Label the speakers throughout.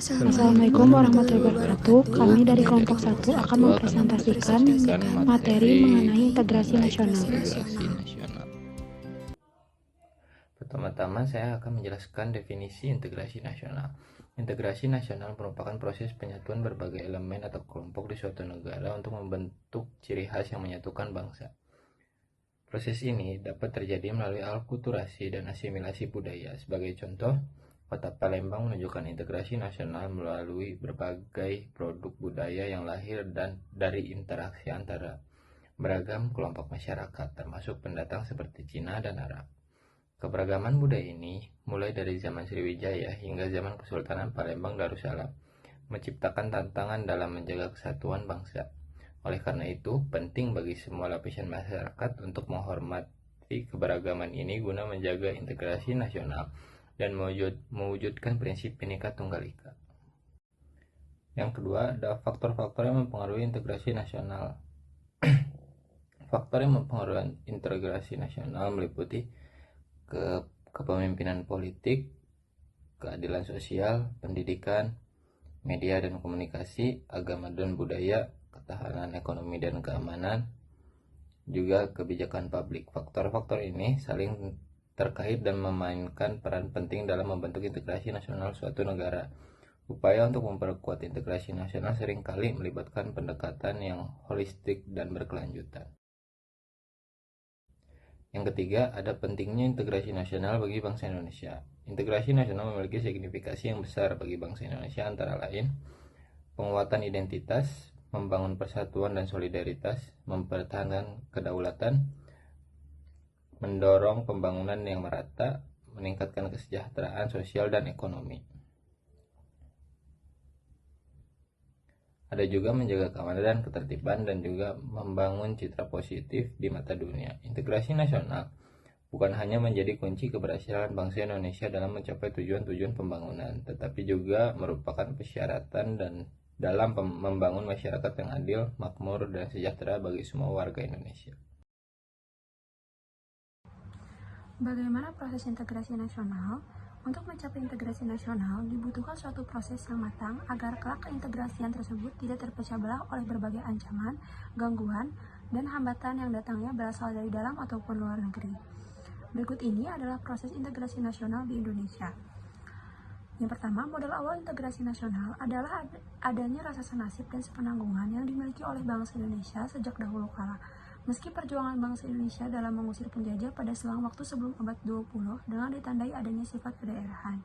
Speaker 1: Assalamualaikum warahmatullahi wabarakatuh. Kami dari kelompok 1 akan mempresentasikan materi mengenai integrasi nasional.
Speaker 2: Pertama-tama saya akan menjelaskan definisi integrasi nasional. Integrasi nasional merupakan proses penyatuan berbagai elemen atau kelompok di suatu negara untuk membentuk ciri khas yang menyatukan bangsa. Proses ini dapat terjadi melalui alkulturasi dan asimilasi budaya. Sebagai contoh, Kota Palembang menunjukkan integrasi nasional melalui berbagai produk budaya yang lahir dan dari interaksi antara beragam kelompok masyarakat, termasuk pendatang seperti Cina dan Arab. Keberagaman budaya ini, mulai dari zaman Sriwijaya hingga zaman Kesultanan Palembang Darussalam, menciptakan tantangan dalam menjaga kesatuan bangsa. Oleh karena itu, penting bagi semua lapisan masyarakat untuk menghormati keberagaman ini guna menjaga integrasi nasional dan mewujudkan prinsip Bhinneka Tunggal Ika. Yang kedua, ada faktor-faktor yang mempengaruhi integrasi nasional. Faktor yang mempengaruhi integrasi nasional meliputi kepemimpinan politik, keadilan sosial, pendidikan, media dan komunikasi, agama dan budaya, ketahanan ekonomi dan keamanan, juga kebijakan publik. Faktor-faktor ini saling terkait dan memainkan peran penting dalam membentuk integrasi nasional suatu negara. Upaya untuk memperkuat integrasi nasional seringkali melibatkan pendekatan yang holistik dan berkelanjutan. Yang ketiga, ada pentingnya integrasi nasional bagi bangsa Indonesia. Integrasi nasional memiliki signifikasi yang besar bagi bangsa Indonesia, antara lain penguatan identitas, membangun persatuan dan solidaritas, mempertahankan kedaulatan, mendorong pembangunan yang merata, meningkatkan kesejahteraan sosial dan ekonomi. Ada juga menjaga keamanan dan ketertiban dan juga membangun citra positif di mata dunia. Integrasi nasional bukan hanya menjadi kunci keberhasilan bangsa Indonesia dalam mencapai tujuan-tujuan pembangunan, tetapi juga merupakan persyaratan dan dalam membangun masyarakat yang adil, makmur, dan sejahtera bagi semua warga Indonesia.
Speaker 3: Bagaimana proses integrasi nasional? Untuk mencapai integrasi nasional, dibutuhkan suatu proses yang matang agar kelak keintegrasian tersebut tidak terpecah belah oleh berbagai ancaman, gangguan, dan hambatan yang datangnya berasal dari dalam ataupun luar negeri. Berikut ini adalah proses integrasi nasional di Indonesia. Yang pertama, modal awal integrasi nasional adalah adanya rasa senasib dan sepenanggungan yang dimiliki oleh bangsa Indonesia sejak dahulu kala. Meski perjuangan bangsa Indonesia dalam mengusir penjajah pada selang waktu sebelum abad 20 dengan ditandai adanya sifat kedaerahan.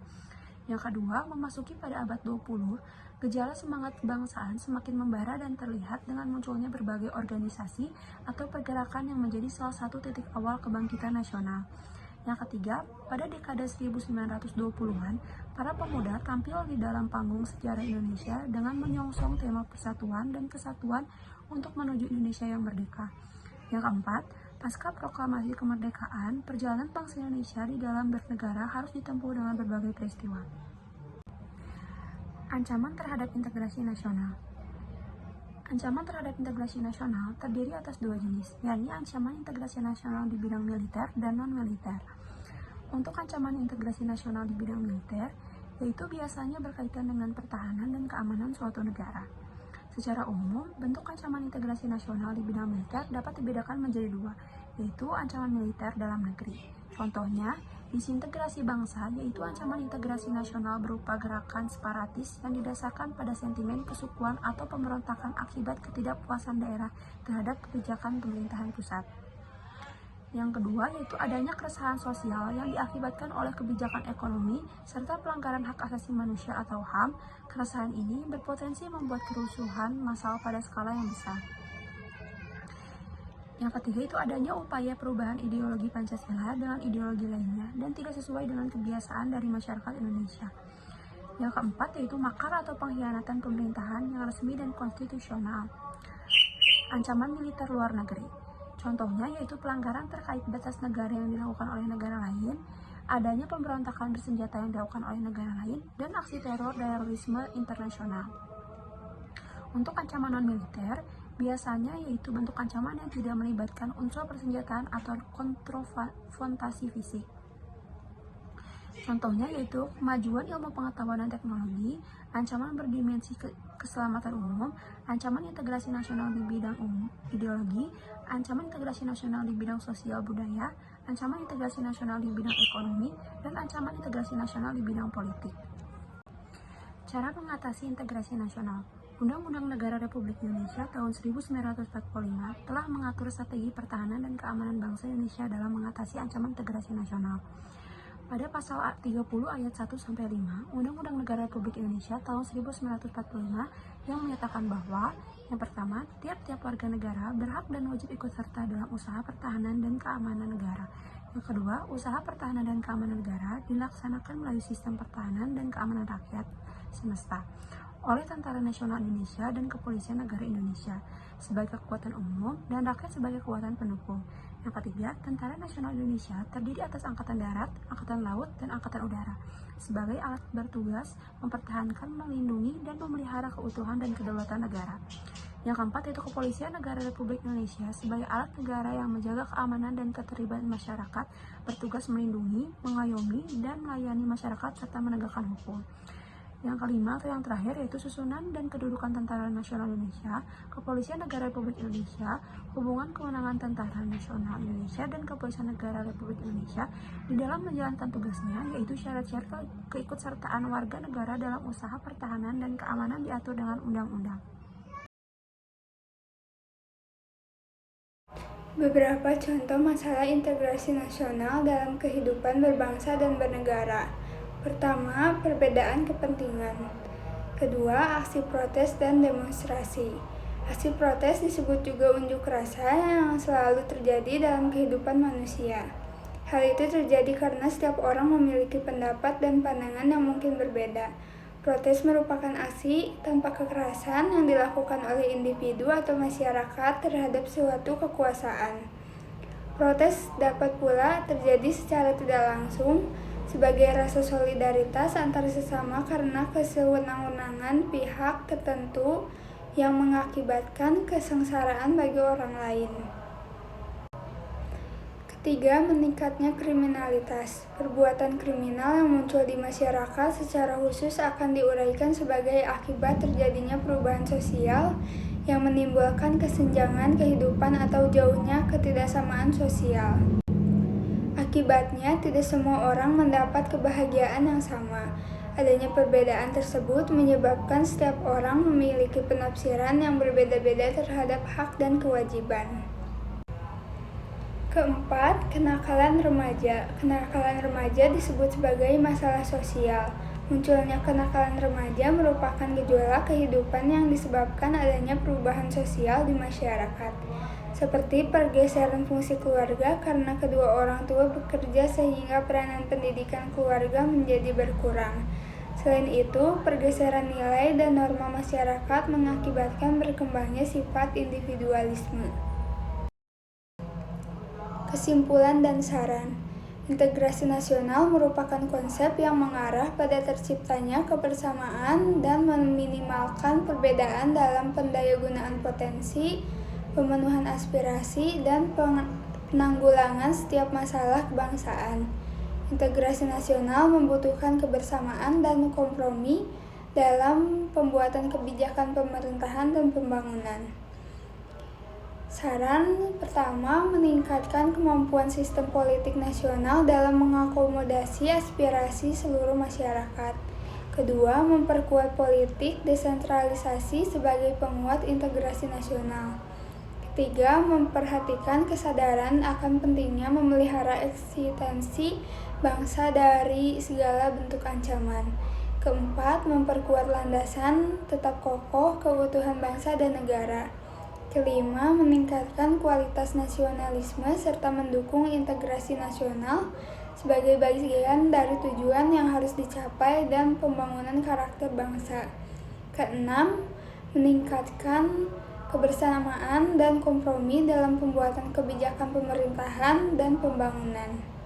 Speaker 3: Yang kedua, memasuki pada abad 20, gejala semangat kebangsaan semakin membara dan terlihat dengan munculnya berbagai organisasi atau pergerakan yang menjadi salah satu titik awal kebangkitan nasional. Yang ketiga, pada dekade 1920-an, para pemuda tampil di dalam panggung sejarah Indonesia dengan menyongsong tema persatuan dan kesatuan untuk menuju Indonesia yang merdeka. Yang keempat, pasca proklamasi kemerdekaan, perjalanan bangsa Indonesia di dalam bernegara harus ditempuh dengan berbagai peristiwa. Ancaman terhadap integrasi nasional. Ancaman terhadap integrasi nasional terdiri atas dua jenis, yakni ancaman integrasi nasional di bidang militer dan non-militer. Untuk ancaman integrasi nasional di bidang militer, yaitu biasanya berkaitan dengan pertahanan dan keamanan suatu negara. Secara umum, bentuk ancaman integrasi nasional di bidang militer dapat dibedakan menjadi dua, yaitu ancaman militer dalam negeri. Contohnya, disintegrasi bangsa, yaitu ancaman integrasi nasional berupa gerakan separatis yang didasarkan pada sentimen kesukuan atau pemberontakan akibat ketidakpuasan daerah terhadap kebijakan pemerintahan pusat. Yang kedua, yaitu adanya keresahan sosial yang diakibatkan oleh kebijakan ekonomi serta pelanggaran hak asasi manusia atau HAM. Keresahan ini berpotensi membuat kerusuhan massal pada skala yang besar. Yang ketiga, itu adanya upaya perubahan ideologi Pancasila dengan ideologi lainnya dan tidak sesuai dengan kebiasaan dari masyarakat Indonesia. Yang keempat, yaitu makar atau pengkhianatan pemerintahan yang resmi dan konstitusional. Ancaman militer luar negeri. Contohnya yaitu pelanggaran terkait batas negara yang dilakukan oleh negara lain, adanya pemberontakan bersenjata yang dilakukan oleh negara lain, dan aksi teror terorisme internasional. Untuk ancaman non-militer, biasanya yaitu bentuk ancaman yang tidak melibatkan unsur persenjataan atau konfrontasi fisik. Contohnya yaitu kemajuan ilmu pengetahuan dan teknologi, ancaman berdimensi keselamatan umum, ancaman integrasi nasional di bidang ideologi, ancaman integrasi nasional di bidang sosial budaya, ancaman integrasi nasional di bidang ekonomi, dan ancaman integrasi nasional di bidang politik. Cara mengatasi integrasi nasional. Undang-Undang Negara Republik Indonesia tahun 1945 telah mengatur strategi pertahanan dan keamanan bangsa Indonesia dalam mengatasi ancaman integrasi nasional. Pada pasal 30 ayat 1-5 Undang-Undang Negara Republik Indonesia tahun 1945 yang menyatakan bahwa yang pertama, tiap-tiap warga negara berhak dan wajib ikut serta dalam usaha pertahanan dan keamanan negara. Yang kedua, usaha pertahanan dan keamanan negara dilaksanakan melalui sistem pertahanan dan keamanan rakyat semesta oleh Tentara Nasional Indonesia dan Kepolisian Negara Indonesia sebagai kekuatan umum dan rakyat sebagai kekuatan pendukung. Yang ketiga, Tentara Nasional Indonesia terdiri atas Angkatan Darat, Angkatan Laut, dan Angkatan Udara sebagai alat bertugas mempertahankan, melindungi, dan memelihara keutuhan dan kedaulatan negara. Yang keempat yaitu Kepolisian Negara Republik Indonesia sebagai alat negara yang menjaga keamanan dan ketertiban masyarakat, bertugas melindungi, mengayomi, dan melayani masyarakat serta menegakkan hukum. Yang kelima atau yang terakhir yaitu susunan dan kedudukan Tentara Nasional Indonesia, Kepolisian Negara Republik Indonesia, hubungan kewenangan Tentara Nasional Indonesia dan Kepolisian Negara Republik Indonesia di dalam menjalankan tugasnya, yaitu syarat-syarat keikutsertaan warga negara dalam usaha pertahanan dan keamanan diatur dengan undang-undang.
Speaker 4: Beberapa contoh masalah integrasi nasional dalam kehidupan berbangsa dan bernegara. Pertama, perbedaan kepentingan. Kedua, aksi protes dan demonstrasi. Aksi protes disebut juga unjuk rasa yang selalu terjadi dalam kehidupan manusia. Hal itu terjadi karena setiap orang memiliki pendapat dan pandangan yang mungkin berbeda. Protes merupakan aksi tanpa kekerasan yang dilakukan oleh individu atau masyarakat terhadap suatu kekuasaan. Protes dapat pula terjadi secara tidak langsung sebagai rasa solidaritas antar sesama karena kesewenang-wenangan pihak tertentu yang mengakibatkan kesengsaraan bagi orang lain. Ketiga, meningkatnya kriminalitas. Perbuatan kriminal yang muncul di masyarakat secara khusus akan diuraikan sebagai akibat terjadinya perubahan sosial yang menimbulkan kesenjangan kehidupan atau jauhnya ketidaksamaan sosial. Akibatnya, tidak semua orang mendapat kebahagiaan yang sama. Adanya perbedaan tersebut menyebabkan setiap orang memiliki penafsiran yang berbeda-beda terhadap hak dan kewajiban. Keempat, kenakalan remaja. Kenakalan remaja disebut sebagai masalah sosial. Munculnya kenakalan remaja merupakan gejolak kehidupan yang disebabkan adanya perubahan sosial di masyarakat, seperti pergeseran fungsi keluarga karena kedua orang tua bekerja sehingga peranan pendidikan keluarga menjadi berkurang. Selain itu, pergeseran nilai dan norma masyarakat mengakibatkan berkembangnya sifat individualisme. Kesimpulan dan saran. Integrasi nasional merupakan konsep yang mengarah pada terciptanya kebersamaan dan meminimalkan perbedaan dalam pendayagunaan potensi, pemenuhan aspirasi, dan penanggulangan setiap masalah kebangsaan. Integrasi nasional membutuhkan kebersamaan dan kompromi dalam pembuatan kebijakan pemerintahan dan pembangunan. Saran pertama, meningkatkan kemampuan sistem politik nasional dalam mengakomodasi aspirasi seluruh masyarakat. Kedua, memperkuat politik desentralisasi sebagai penguat integrasi nasional. Ketiga, memperhatikan kesadaran akan pentingnya memelihara eksistensi bangsa dari segala bentuk ancaman. Keempat, memperkuat landasan tetap kokoh keutuhan bangsa dan negara. Kelima, meningkatkan kualitas nasionalisme serta mendukung integrasi nasional sebagai bagian dari tujuan yang harus dicapai dan pembangunan karakter bangsa. Keenam, meningkatkan kebersamaan dan kompromi dalam pembuatan kebijakan pemerintahan dan pembangunan.